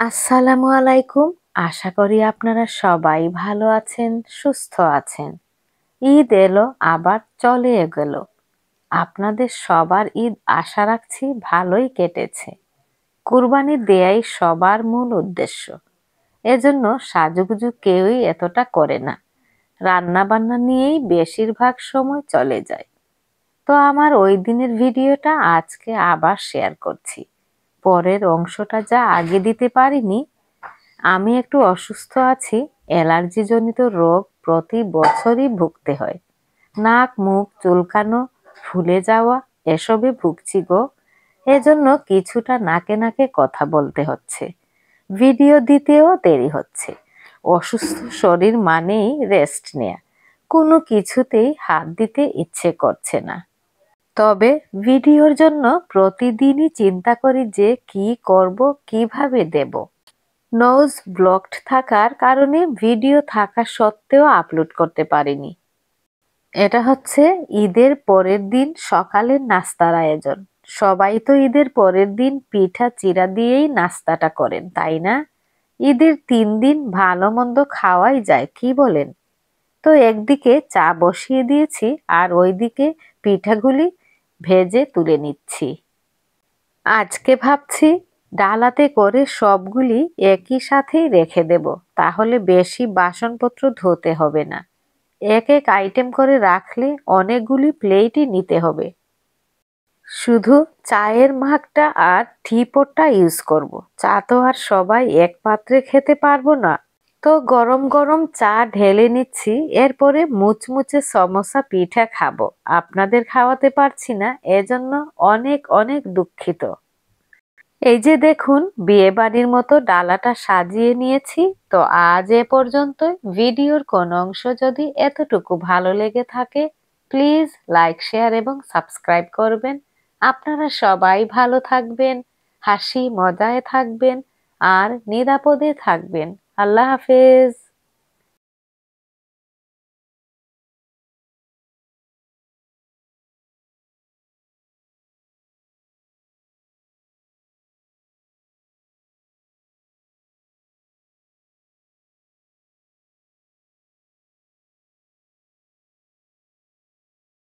আসসালামু আলাইকুম। আশা করি আপনারা সবাই ভালো আছেন, সুস্থ আছেন। ঈদ এলো আবার চলে গেল। আপনাদের সবার ঈদ আশা রাখছি ভালোই কেটেছে। কুরবানি দেয়াই সবার মূল উদ্দেশ্য। এজন্য সাজুগুজু কেউই এতটা করে না। রান্না বান্না নিয়েই বেশিরভাগ সময় চলে যায়। তো আমার ওই দিনের ভিডিওটা আজকে আবার শেয়ার করছি। পরের অংশটা যা আগে দিতে পারিনি, আমি একটু অসুস্থ আছি। অ্যালার্জি জনিত রোগ প্রতি বছরই ভুগতে হয়। নাক মুখ চুলকানো, ফুলে যাওয়া এসবে ভুগছি গো। এজন্য কিছুটা নাকে নাকে কথা বলতে হচ্ছে, ভিডিও দিতেও দেরি হচ্ছে। অসুস্থ শরীর মানেই রেস্ট নেয়া, কোনো কিছুতেই হাত দিতে ইচ্ছে করছে না। তবে ভিডিওর জন্য প্রতিদিনই চিন্তা করি যে কি করব, কিভাবে দেব। নোজ ব্লকড থাকার কারণে ভিডিও থাকা সত্ত্বেও আপলোড করতে পারিনি। এটা হচ্ছে ঈদের পরের দিন সকালের নাস্তার আয়োজন। সবাই তো ঈদের পরের দিন পিঠা চিড়া দিয়েই নাস্তাটা করেন, তাই না? ঈদের 3 দিন ভালো মন্দ খাওয়াই যায়, কি বলেন? তো একদিকে চা বসিয়ে দিয়েছি আর ওইদিকে পিঠাগুলি ভেজে তুলে নিচ্ছি। আজকে ভাবছি ডালাতে করে সবগুলি একই সাথেই রেখে দেব, তাহলে বেশি বাসনপত্র ধুতে হবে না। এক এক আইটেম করে রাখলে অনেকগুলি প্লেটই নিতে হবে। শুধু চায়ের মাগটা আর টিপটটা ইউজ করব। চা তো আর সবাই এক পাত্রে খেতে পারবো না। তো গরম গরম চা ঢেলে নিচ্ছি, এরপরে মুচমুচে সমোসা পিঠা খাবো। আপনাদের খাওয়াতে পারছি না, এজন্য অনেক অনেক দুঃখিত। এই যে দেখুন, বিয়ে বাড়ির মতো ডালাটা সাজিয়ে নিয়েছি। তো আজ এ পর্যন্তই। ভিডিওর কোন অংশ যদি এতটুকু ভালো লেগে থাকে, প্লিজ লাইক শেয়ার এবং সাবস্ক্রাইব করবেন। আপনারা সবাই ভালো থাকবেন, হাসি মজায় থাকবেন আর নিরাপদে থাকবেন। আল্লাহ হাফেজ।